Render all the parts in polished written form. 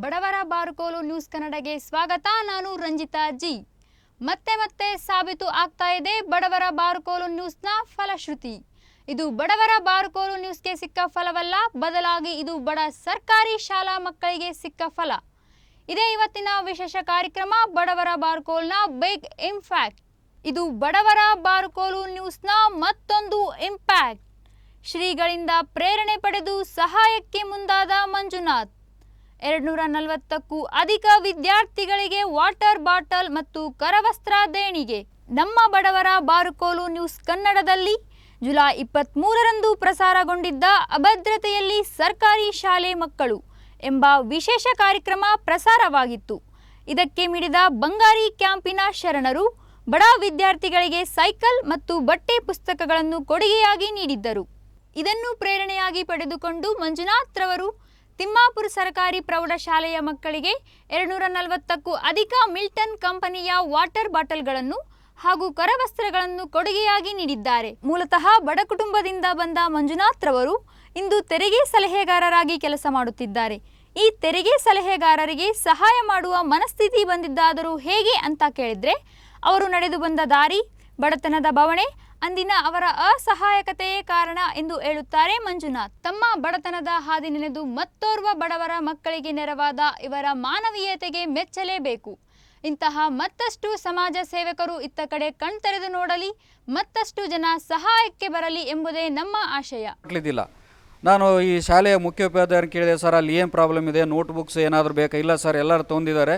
ಬಡವರ ಬಾರುಕೋಲು ನ್ಯೂಸ್ ಕನ್ನಡಗೆ ಸ್ವಾಗತ. ನಾನು ರಂಜಿತಾ ಜಿ. ಮತ್ತೆ ಸಾಬೀತು ಆಗ್ತಾ ಇದೆ ಬಡವರ ಬಾರುಕೋಲು ನ್ಯೂಸ್ನ ಫಲಶ್ರುತಿ. ಇದು ಬಡವರ ಬಾರುಕೋಲು ನ್ಯೂಸ್ಗೆ ಸಿಕ್ಕ ಫಲವಲ್ಲ, ಬದಲಾಗಿ ಇದು ಬಡ ಸರ್ಕಾರಿ ಶಾಲಾ ಮಕ್ಕಳಿಗೆ ಸಿಕ್ಕ ಫಲ. ಇದೇ ಇವತ್ತಿನ ವಿಶೇಷ ಕಾರ್ಯಕ್ರಮ ಬಡವರ ಬಾರುಕೋಲ್ನ ಬಿಗ್ ಇಂಪ್ಯಾಕ್ಟ್. ಇದು ಬಡವರ ಬಾರುಕೋಲು ನ್ಯೂಸ್ನ ಮತ್ತೊಂದು ಇಂಪ್ಯಾಕ್ಟ್. ಶ್ರೀಗಳಿಂದ ಪ್ರೇರಣೆ ಪಡೆದು ಸಹಾಯಕ್ಕೆ ಮುಂದಾದ ಮಂಜುನಾಥ್. 240ಕ್ಕೂ ಅಧಿಕ ವಿದ್ಯಾರ್ಥಿಗಳಿಗೆ ವಾಟರ್ ಬಾಟಲ್ ಮತ್ತು ಕರವಸ್ತ್ರ ದೇಣಿಗೆ. ನಮ್ಮ ಬಡವರ ಬಾರುಕೋಲು ನ್ಯೂಸ್ ಕನ್ನಡದಲ್ಲಿ ಜುಲೈ 23ರಂದು ಪ್ರಸಾರಗೊಂಡಿದ್ದ ಅಭದ್ರತೆಯಲ್ಲಿ ಸರ್ಕಾರಿ ಶಾಲೆ ಮಕ್ಕಳು ಎಂಬ ವಿಶೇಷ ಕಾರ್ಯಕ್ರಮ ಪ್ರಸಾರವಾಗಿತ್ತು. ಇದಕ್ಕೆ ಮಿಡಿದ ಬಂಗಾರಿ ಕ್ಯಾಂಪಿನ ಶರಣರು ಬಡ ವಿದ್ಯಾರ್ಥಿಗಳಿಗೆ ಸೈಕಲ್ ಮತ್ತು ಬಟ್ಟೆ ಪುಸ್ತಕಗಳನ್ನು ಕೊಡುಗೆಯಾಗಿ ನೀಡಿದ್ದರು. ಇದನ್ನು ಪ್ರೇರಣೆಯಾಗಿ ಪಡೆದುಕೊಂಡು ಮಂಜುನಾಥ್ ರವರು ತಿಮ್ಮಾಪುರ ಸರ್ಕಾರಿ ಪ್ರೌಢಶಾಲೆಯ ಮಕ್ಕಳಿಗೆ 240ಕ್ಕೂ ಅಧಿಕ ಮಿಲ್ಟನ್ ಕಂಪನಿಯ ವಾಟರ್ ಬಾಟಲ್ಗಳನ್ನು ಹಾಗೂ ಕರವಸ್ತ್ರಗಳನ್ನು ಕೊಡುಗೆಯಾಗಿ ನೀಡಿದ್ದಾರೆ. ಮೂಲತಃ ಬಡ ಕುಟುಂಬದಿಂದ ಬಂದ ಮಂಜುನಾಥ್ ರವರು ಇಂದು ತೆರಿಗೆ ಸಲಹೆಗಾರರಾಗಿ ಕೆಲಸ ಮಾಡುತ್ತಿದ್ದಾರೆ. ಈ ತೆರಿಗೆ ಸಲಹೆಗಾರರಿಗೆ ಸಹಾಯ ಮಾಡುವ ಮನಸ್ಥಿತಿ ಬಂದಿದ್ದಾದರೂ ಹೇಗೆ ಅಂತ ಕೇಳಿದ್ರೆ, ಅವರು ನಡೆದು ಬಂದ ದಾರಿ, ಬಡತನದ ಬವಣೆ, ಅಂದಿನ ಅವರ ಅಸಹಾಯಕತೆಯೇ ಕಾರಣ ಎಂದು ಹೇಳುತ್ತಾರೆ ಮಂಜುನಾಥ್. ತಮ್ಮ ಬಡತನದ ಹಾದಿ ನೆನೆದು ಮತ್ತೋರ್ವ ಬಡವರ ಮಕ್ಕಳಿಗೆ ನೆರವಾದ ಇವರ ಮಾನವೀಯತೆಗೆ ಮೆಚ್ಚಲೇಬೇಕು. ಇಂತಹ ಮತ್ತಷ್ಟು ಸಮಾಜ ಸೇವಕರು ಇತ್ತ ಕಡೆ ಕಣ್ತೆರೆದು ನೋಡಲಿ, ಮತ್ತಷ್ಟು ಜನ ಸಹಾಯಕ್ಕೆ ಬರಲಿ ಎಂಬುದೇ ನಮ್ಮ ಆಶಯ. ನಾನು ಈ ಶಾಲೆಯ ಮುಖ್ಯೋಪಾಧ್ಯಾಯರು ಕೇಳಿದೆ, ಸರ್ ಅಲ್ಲಿ ಏನು ಪ್ರಾಬ್ಲಮ್ ಇದೆ, ನೋಟ್ ಬುಕ್ಸ್ ಏನಾದರೂ ಬೇಕಾ? ಇಲ್ಲ ಸರ್, ಎಲ್ಲರೂ ತೊಂದಿದ್ದಾರೆ.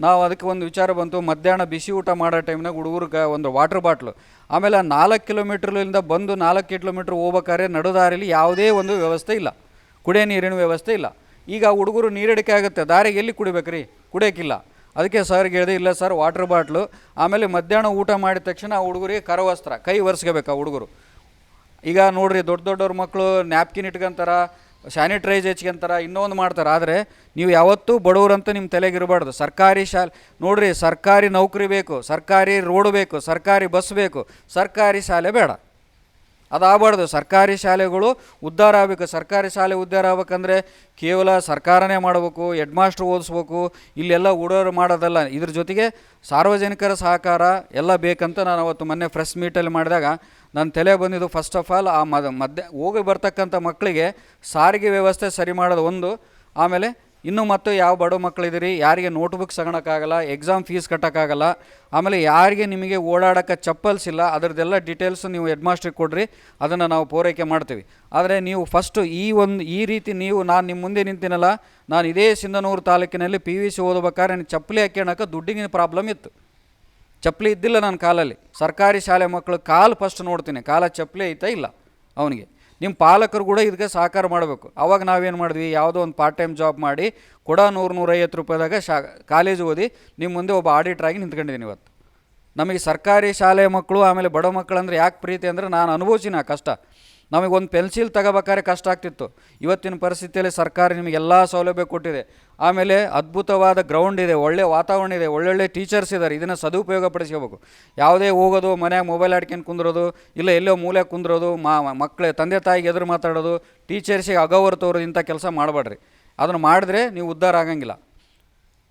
ನಾವು ಅದಕ್ಕೆ ಒಂದು ವಿಚಾರ ಬಂತು, ಮಧ್ಯಾಹ್ನ ಬಿಸಿ ಊಟ ಮಾಡೋ ಟೈಮ್ನಾಗ ಹುಡುಗರಿಗೆ ಒಂದು ವಾಟರ್ ಬಾಟ್ಲು, ಆಮೇಲೆ 4 ಕಿಲೋಮೀಟ್ರಿಂದ ಬಂದು 4 ಕಿಲೋಮೀಟ್ರ್ ಹೋಗ್ಬೇಕಾದ್ರೆ ನಡುದಾರಿಲಿ ಯಾವುದೇ ಒಂದು ವ್ಯವಸ್ಥೆ ಇಲ್ಲ, ಕುಡಿಯೋ ನೀರಿನ ವ್ಯವಸ್ಥೆ ಇಲ್ಲ. ಈಗ ಹುಡುಗರು ನೀರಡಿಕೆ ಆಗುತ್ತೆ, ದಾರಿಗೆ ಎಲ್ಲಿ ಕುಡಿಬೇಕ್ರಿ? ಕುಡಿಯೋಕ್ಕಿಲ್ಲ. ಅದಕ್ಕೆ ಸರ್ಗೆ ಹೇಳಿದೆ, ಇಲ್ಲ ಸರ್ ವಾಟರ್ ಬಾಟ್ಲು, ಆಮೇಲೆ ಮಧ್ಯಾಹ್ನ ಊಟ ಮಾಡಿದ ತಕ್ಷಣ ಆ ಹುಡುಗರಿಗೆ ಕರವಸ್ತ್ರ, ಕೈ ಒರೆಸ್ಕೋಬೇಕು ಆ ಹುಡುಗರು. ಈಗ ನೋಡಿರಿ, ದೊಡ್ಡ ಮಕ್ಕಳು ನ್ಯಾಪ್ಕಿನ್ ಇಟ್ಕೊಂತಾರ, ಸ್ಯಾನಿಟೈಸ್ ಹೆಚ್ಕೊಂತಾರ, ಇನ್ನೊಂದು ಮಾಡ್ತಾರೆ. ಆದರೆ ನೀವು ಯಾವತ್ತೂ ಬಡವರಂತ ನಿಮ್ಮ ತಲೆಗಿರಬಾರ್ದು. ಸರ್ಕಾರಿ ಶಾಲೆ ನೋಡಿರಿ, ಸರ್ಕಾರಿ ನೌಕರಿ ಬೇಕು, ಸರ್ಕಾರಿ ರೋಡ್ ಬೇಕು, ಸರ್ಕಾರಿ ಬಸ್ ಬೇಕು, ಸರ್ಕಾರಿ ಶಾಲೆ ಬೇಡ. ಅದಾಗಬಾರ್ದು. ಸರ್ಕಾರಿ ಶಾಲೆಗಳು ಉದ್ಧಾರ ಆಗಬೇಕು. ಸರ್ಕಾರಿ ಶಾಲೆ ಉದ್ಧಾರ ಆಗ್ಬೇಕಂದ್ರೆ ಕೇವಲ ಸರ್ಕಾರನೇ ಮಾಡಬೇಕು, ಹೆಡ್ ಮಾಸ್ಟ್ರು ಓದಿಸ್ಬೇಕು, ಇಲ್ಲೆಲ್ಲ ಉಡೋರು ಮಾಡೋದಲ್ಲ. ಇದ್ರ ಜೊತೆಗೆ ಸಾರ್ವಜನಿಕರ ಸಹಕಾರ ಎಲ್ಲ ಬೇಕಂತ ನಾನು ಅವತ್ತು ಮೊನ್ನೆ ಪ್ರೆಸ್ ಮೀಟಲ್ಲಿ ಮಾಡಿದಾಗ ನನ್ನ ತಲೆ ಬಂದಿದ್ದು, ಫಸ್ಟ್ ಆಫ್ ಆಲ್ ಆ ಹೋಗಿ ಬರ್ತಕ್ಕಂಥ ಮಕ್ಕಳಿಗೆ ಸಾರಿಗೆ ವ್ಯವಸ್ಥೆ ಸರಿ ಮಾಡೋದು ಒಂದು. ಆಮೇಲೆ ಇನ್ನೂ ಮತ್ತು ಯಾವ ಬಡ ಮಕ್ಕಳಿದ್ದೀರಿ, ಯಾರಿಗೆ ನೋಟ್ಬುಕ್ ತಗೊಳಕ್ಕಾಗಲ್ಲ, ಎಕ್ಸಾಮ್ ಫೀಸ್ ಕಟ್ಟೋಕ್ಕಾಗಲ್ಲ, ಆಮೇಲೆ ಯಾರಿಗೆ ನಿಮಗೆ ಓಡಾಡೋಕ್ಕೆ ಚಪ್ಪಲ್ಸ್ ಇಲ್ಲ, ಅದರದ್ದೆಲ್ಲ ಡೀಟೇಲ್ಸು ನೀವು ಹೆಡ್ ಮಾಸ್ಟ್ರಿಗೆ ಕೊಡ್ರಿ, ಅದನ್ನು ನಾವು ಪೂರೈಕೆ ಮಾಡ್ತೀವಿ. ಆದರೆ ನೀವು ಫಸ್ಟು ಈ ರೀತಿ ನಾನು ನಿಮ್ಮ ಮುಂದೆ ನಿಂತಿನಲ್ಲ, ನಾನು ಇದೇ ಸಿಂಧನೂರು ತಾಲೂಕಿನಲ್ಲಿ PVC ಓದಬೇಕಾದ್ರೆ ನನಗೆ ಚಪ್ಪಲಿ ಹಾಕ್ಯಣಕ್ಕೆ ದುಡ್ಡಿನ ಪ್ರಾಬ್ಲಮ್ ಇತ್ತು. ಚಪ್ಪಲಿ ಇದ್ದಿಲ್ಲ ನನ್ನ ಕಾಲಲ್ಲಿ. ಸರ್ಕಾರಿ ಶಾಲೆ ಮಕ್ಕಳು ಕಾಲು ಫಸ್ಟ್ ನೋಡ್ತೀನಿ, ಕಾಲ ಚಪ್ಪಲಿ ಐತಾ ಇಲ್ಲ ಅವನಿಗೆ. ನಿಮ್ಮ ಪಾಲಕರು ಕೂಡ ಇದಕ್ಕೆ ಸಹಕಾರ ಮಾಡಬೇಕು. ಆವಾಗ ನಾವೇನು ಮಾಡಿದ್ವಿ, ಯಾವುದೋ ಒಂದು ಪಾರ್ಟ್ ಟೈಮ್ ಜಾಬ್ ಮಾಡಿ ಕೂಡ 100-150 ರೂಪಾಯಿದಾಗ ಕಾಲೇಜ್ ಓದಿ ನಿಮ್ಮ ಮುಂದೆ ಒಬ್ಬ ಆಡಿಟ್ರಾಗಿ ನಿಂತ್ಕೊಂಡಿದ್ದೀನಿ ಇವತ್ತು. ನಮಗೆ ಸರ್ಕಾರಿ ಶಾಲೆ ಮಕ್ಕಳು ಆಮೇಲೆ ಬಡ ಮಕ್ಕಳಂದ್ರೆ ಯಾಕೆ ಪ್ರೀತಿ ಅಂದರೆ, ನಾನು ಅನುಭವಿಸಿನ ಕಷ್ಟ. ನಮಗೊಂದು ಪೆನ್ಸಿಲ್ ತಗೋಬೇಕಾದ್ರೆ ಕಷ್ಟ ಆಗ್ತಿತ್ತು. ಇವತ್ತಿನ ಪರಿಸ್ಥಿತಿಯಲ್ಲಿ ಸರ್ಕಾರ ನಿಮಗೆಲ್ಲ ಸೌಲಭ್ಯ ಕೊಟ್ಟಿದೆ. ಆಮೇಲೆ ಅದ್ಭುತವಾದ ಗ್ರೌಂಡ್ ಇದೆ, ಒಳ್ಳೆ ವಾತಾವರಣ ಇದೆ, ಒಳ್ಳೊಳ್ಳೆ ಟೀಚರ್ಸ್ ಇದ್ದಾರೆ. ಇದನ್ನು ಸದುಪಯೋಗ ಪಡಿಸ್ಕೋಬೇಕು. ಯಾವುದೇ ಹೋಗೋದು, ಮನ್ಯಾಗ ಮೊಬೈಲ್ ಆಡ್ಕೊಂಡು ಕುಂದ್ರೋದು, ಇಲ್ಲ ಎಲ್ಲೋ ಮೂಲೆ ಕುಂದ್ರೋದು, ಮಕ್ಕಳೇ ತಂದೆ ತಾಯಿಗೆ ಎದುರು ಮಾತಾಡೋದು, ಟೀಚರ್ಸಿಗೆ ಅಗೌರವ ತೋರೋದು, ಇಂಥ ಕೆಲಸ ಮಾಡಬೇಡ್ರಿ. ಅದನ್ನು ಮಾಡಿದ್ರೆ ನೀವು ಉದ್ಧಾರ ಆಗಂಗಿಲ್ಲ.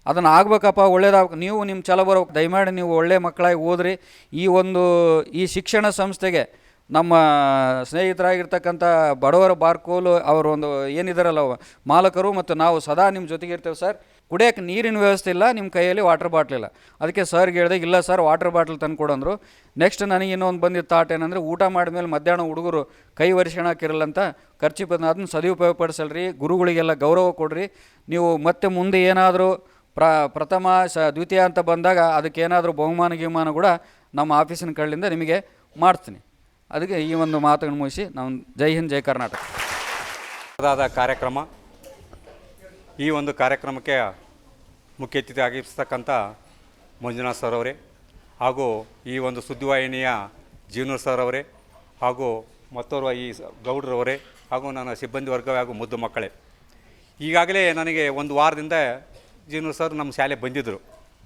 ಅದನ್ನು ಆಗ್ಬೇಕಪ್ಪ, ಒಳ್ಳೇದಾಗಬೇಕು. ನೀವು ನಿಮ್ಮ ಛಲ ಬರಬೇಕು. ದಯಮಾಡಿ ನೀವು ಒಳ್ಳೆ ಮಕ್ಕಳಾಗಿ ಓದ್ರಿ. ಈ ಶಿಕ್ಷಣ ಸಂಸ್ಥೆಗೆ ನಮ್ಮ ಸ್ನೇಹಿತರಾಗಿರ್ತಕ್ಕಂಥ ಬಡವರ ಬಾರ್ಕೋಲು ಅವರು ಒಂದು ಏನಿದಾರಲ್ಲ ಮಾಲಕರು ಮತ್ತು ನಾವು ಸದಾ ನಿಮ್ಮ ಜೊತೆಗೆ ಇರ್ತೇವೆ ಸರ್. ಕುಡಿಯೋಕ್ಕೆ ನೀರಿನ ವ್ಯವಸ್ಥೆ ಇಲ್ಲ, ನಿಮ್ಮ ಕೈಯಲ್ಲಿ ವಾಟರ್ ಬಾಟ್ಲ್ ಇಲ್ಲ. ಅದಕ್ಕೆ ಸರ್ಗೆ ಹೇಳಿದೆ, ಇಲ್ಲ ಸರ್ ವಾಟರ್ ಬಾಟ್ಲ್ ತಂದು ಕೊಡಂದರು. ನೆಕ್ಸ್ಟ್ ನನಗೆ ಇನ್ನೊಂದು ಬಂದಿದ್ದ ಥಾಟ್ ಏನಂದರೆ, ಊಟ ಮಾಡಿದ್ಮೇಲೆ ಮಧ್ಯಾಹ್ನ ಹುಡುಗರು ಕೈ ಒರೆಸ್ಕೊಳಕ್ಕಿರಲ್ಲಂತ ಖರ್ಚು ಬಂದು ಅದನ್ನು ಸದುಪಯೋಗ ಪಡಿಸಲ್ರಿ, ಗುರುಗಳಿಗೆಲ್ಲ ಗೌರವ ಕೊಡ್ರಿ. ನೀವು ಮತ್ತೆ ಮುಂದೆ ಏನಾದರೂ ಪ್ರಥಮ ದ್ವಿತೀಯ ಅಂತ ಬಂದಾಗ ಅದಕ್ಕೇನಾದರೂ ಬಹುಮಾನ ಕೂಡ ನಮ್ಮ ಆಫೀಸಿನ ಕಡೆಯಿಂದ ನಿಮಗೆ ಮಾಡ್ತೀನಿ. ಅದಕ್ಕೆ ಈ ಒಂದು ಮಾತುಗಳನ್ನು ಮುಗಿಸಿ ನಾವು ಜೈ ಹಿಂದ್ ಜೈ ಕರ್ನಾಟಕ ಕಾರ್ಯಕ್ರಮ. ಈ ಒಂದು ಕಾರ್ಯಕ್ರಮಕ್ಕೆ ಮುಖ್ಯ ಅತಿಥಿ ಆಗಿರ್ತಕ್ಕಂಥ ಮಂಜುನಾಥ್ ಸರ್ ಅವರೇ, ಹಾಗೂ ಈ ಒಂದು ಸುದ್ದಿವಾಹಿನಿಯ ಜೀವನೂರ್ ಸರ್ ಅವರೇ, ಹಾಗೂ ಮತ್ತೋರ್ವ ಈ ಗೌಡ್ರವರೇ, ಹಾಗೂ ನನ್ನ ಸಿಬ್ಬಂದಿ ವರ್ಗವೇ ಹಾಗೂ ಮುದ್ದು ಮಕ್ಕಳೇ. ಈಗಾಗಲೇ ನನಗೆ ಒಂದು ವಾರದಿಂದ ಜೀವನೂರ್ ಸರ್ ನಮ್ಮ ಶಾಲೆ ಬಂದಿದ್ದರು.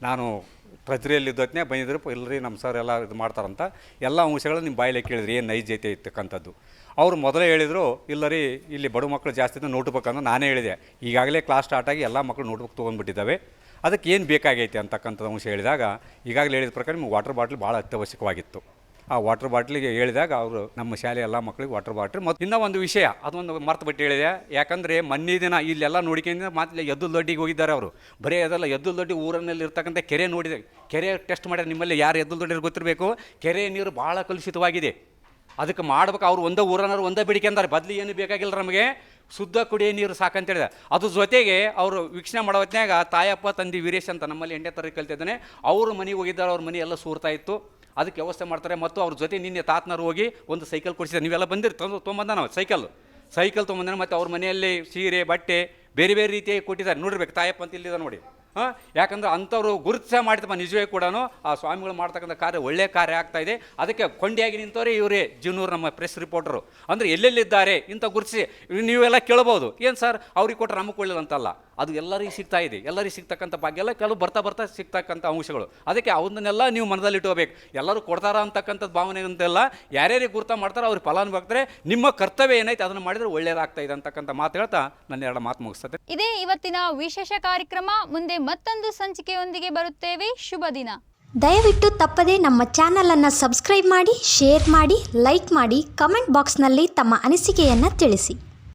ನಾನು ಟ್ರೆಜರಿಯಲ್ಲಿದ್ದೊತ್ತನೇ ಬಂದಿದ್ರು, ಇಲ್ಲರಿ ನಮ್ಮ ಸರ್ ಎಲ್ಲ ಇದು ಮಾಡ್ತಾರಂತ ಎಲ್ಲ ಅಂಶಗಳು ನಿಮ್ಮ ಬಾಯಿಲೆ ಕೇಳಿದ್ರಿ, ಏನು ನೈಜತೆ ಇರ್ತಕ್ಕಂಥದ್ದು. ಅವರು ಮೊದಲೇ ಹೇಳಿದರು, ಇಲ್ಲ ರೀ ಇಲ್ಲಿ ಬಡ ಮಕ್ಕಳು ಜಾಸ್ತಿ ಇದೆ, ನೋಟ್ ಬುಕ್ ಅಂತ ನಾನೇ ಹೇಳಿದೆ. ಈಗಾಗಲೇ ಕ್ಲಾಸ್ ಸ್ಟಾರ್ಟ್ ಆಗಿ ಎಲ್ಲ ಮಕ್ಕಳು ನೋಟ್ ಬುಕ್ ತೊಗೊಂಡ್ಬಿಟ್ಟಿದ್ದಾವೆ, ಅದಕ್ಕೆ ಏನು ಬೇಕಾಗೈತೆ ಅಂತಕ್ಕಂಥದ್ದು ಅಂಶ ಹೇಳಿದಾಗ ಈಗಾಗಲೇ ಹೇಳಿದ ಪ್ರಕಾರ ನಿಮ್ಗೆ ವಾಟರ್ ಬಾಟ್ಲ್ ಭಾಳ ಅತ್ಯವಶ್ಯಕವಾಗಿತ್ತು. ಆ ವಾಟರ್ ಬಾಟ್ಲಿಗೆ ಹೇಳಿದಾಗ ಅವರು ನಮ್ಮ ಶಾಲೆ ಎಲ್ಲ ಮಕ್ಕಳಿಗೆ ವಾಟರ್ ಬಾಟ್ಲ್. ಮತ್ತು ಇನ್ನೂ ಒಂದು ವಿಷಯ, ಅದೊಂದು ಮರ್ತು ಬಿಟ್ಟು ಹೇಳಿದೆ. ಯಾಕಂದರೆ ಮೊನ್ನೆ ದಿನ ಇಲ್ಲೆಲ್ಲ ನೋಡಿಕೊಂಡು ಮಾತ್ರ ಎದ್ದುಲ್ ದೊಡ್ಡಿಗೆ ಹೋಗಿದ್ದಾರೆ ಅವರು. ಬರೀ ಅದಲ್ಲ, ಎದ್ದುಲ್ ದೊಡ್ಡಿ ಊರಿನಲ್ಲಿ ಇರ್ತಕ್ಕಂಥ ಕೆರೆ ನೋಡಿದೆ, ಕೆರೆ ಟೆಸ್ಟ್ ಮಾಡ್ಯಾರ. ನಿಮ್ಮಲ್ಲಿ ಯಾರು ಎದ್ದುಲ್ ದೊಡ್ಡಿ ಗೊತ್ತಿರಬೇಕು, ಕೆರೆ ನೀರು ಭಾಳ ಕಲುಷಿತವಾಗಿದೆ, ಅದಕ್ಕೆ ಮಾಡ್ಬೇಕು. ಅವ್ರು ಒಂದೇ ಊರನ್ನವ್ರು ಒಂದೇ ಬೇಡಿಕೆ ಅಂತಾರೆ, ಬದಲಿ ಏನು ಬೇಕಾಗಿಲ್ಲ ನಮಗೆ, ಶುದ್ಧ ಕುಡಿಯೋ ನೀರು ಸಾಕಂತೇಳಿದೆ. ಅದ್ರ ಜೊತೆಗೆ ಅವರು ವೀಕ್ಷಣೆ ಮಾಡೋ ಹೊತ್ನ್ಯಾಗ ತಾಯಪ್ಪ ತಂದೆ ವೀರೇಶ್ ಅಂತ ನಮ್ಮಲ್ಲಿ 8ನೇ ತರಗತಿ ಕಲ್ತಿದ್ದಾನೆ, ಅವ್ರ ಮನೆಗೆ ಹೋಗಿದ್ದಾರೆ. ಅವ್ರ ಮನೆ ಎಲ್ಲ ಸೂರ್ತಾ ಇತ್ತು, ಅದಕ್ಕೆ ವ್ಯವಸ್ಥೆ ಮಾಡ್ತಾರೆ. ಮತ್ತು ಅವ್ರ ಜೊತೆ ನಿನ್ನೆ ತಾತನವ್ರು ಹೋಗಿ ಒಂದು ಸೈಕಲ್ ಕೊಡಿಸಿದ್ದಾರೆ. ನೀವೆಲ್ಲ ಬಂದಿರಿ, ತೊಗೊಂಬಂದ ನಾವು ಸೈಕಲ್ ತೊಗೊಂಬಂದ. ಮತ್ತು ಅವ್ರ ಮನೆಯಲ್ಲಿ ಸೀರೆ ಬಟ್ಟೆ ಬೇರೆ ಬೇರೆ ರೀತಿಯಾಗಿ ಕೊಟ್ಟಿದ್ದಾರೆ. ನೋಡಿರ್ಬೇಕು, ತಾಯಪ್ಪ ಅಂತ ಇಲ್ಲಿದೆ ನೋಡಿ. ಯಾಕಂದ್ರೆ ಅಂಥವ್ರು ಗುರುತಿಸ ಮಾಡಿದಪ್ಪ, ನಿಜವೇ ಕೂಡ ಆ ಸ್ವಾಮಿಗಳು ಮಾಡ್ತಕ್ಕಂಥ ಕಾರ್ಯ ಒಳ್ಳೆಯ ಕಾರ್ಯ ಆಗ್ತಾಯಿದೆ. ಅದಕ್ಕೆ ಕೊಂಡಿಯಾಗಿ ನಿಂತವರೇ ಇವರೇ ಜೀವನೂರು ನಮ್ಮ ಪ್ರೆಸ್ ರಿಪೋರ್ಟರು. ಅಂದರೆ ಎಲ್ಲೆಲ್ಲಿದ್ದಾರೆ ಇಂಥ ಗುರುತಿಸಿ ನೀವೆಲ್ಲ ಕೇಳ್ಬೋದು, ಏನು ಸರ್ ಅವ್ರಿಗೆ ಕೊಟ್ಟರೆ ನಮಗೆ ಕೊಡಲಿಲ್ಲ ಅಂತಲ್ಲ, ಅದು ಎಲ್ಲರಿಗೂ ಸಿಗ್ತಾ ಇದೆ. ಎಲ್ಲರಿಗೂ ಸಿಗ್ತಕ್ಕಂಥ ಭಾಗ್ಯ ಎಲ್ಲ ಕೆಲವು ಬರ್ತಾ ಸಿಗ್ತಕ್ಕಂಥ ಅಂಶಗಳು. ಅದಕ್ಕೆ ಅವನ್ನೆಲ್ಲ ನೀವು ಮನದಲ್ಲಿ ಇಟ್ಕೋಬೇಕು. ಎಲ್ಲರೂ ಕೊಡ್ತಾರ ಅಂತಕ್ಕಂಥದ್ದು ಭಾವನೆ ಅಂತೆಲ್ಲ, ಯಾರ್ಯಾರಿಗೆ ಗುರುತ ಮಾಡ್ತಾರೋ ಅವ್ರಿಗೆ ಫಲಾನುಭವಿಗ್ತಾರೆ. ನಿಮ್ಮ ಕರ್ತವ್ಯ ಏನೈತೆ ಅದನ್ನು ಮಾಡಿದರೆ ಒಳ್ಳೆಯದಾಗ್ತಾ ಇದೆ ಅಂತಕ್ಕಂಥ ಮಾತು ಹೇಳ್ತಾ ನನ್ನ 2 ಮಾತು ಮುಗಿಸ್ತದೆ. ಇದೇ ಇವತ್ತಿನ ವಿಶೇಷ ಕಾರ್ಯಕ್ರಮ. ಮುಂದೆ ಮತ್ತೊಂದು ಸಂಚಿಕೆಯೊಂದಿಗೆ ಬರುತ್ತೇವೆ. ಶುಭ ದಿನ. ದಯವಿಟ್ಟು ತಪ್ಪದೇ ನಮ್ಮ ಚಾನಲನ್ನು ಸಬ್ಸ್ಕ್ರೈಬ್ ಮಾಡಿ, ಶೇರ್ ಮಾಡಿ, ಲೈಕ್ ಮಾಡಿ, ಕಮೆಂಟ್ ಬಾಕ್ಸ್ನಲ್ಲಿ ತಮ್ಮ ಅನಿಸಿಕೆಯನ್ನು ತಿಳಿಸಿ.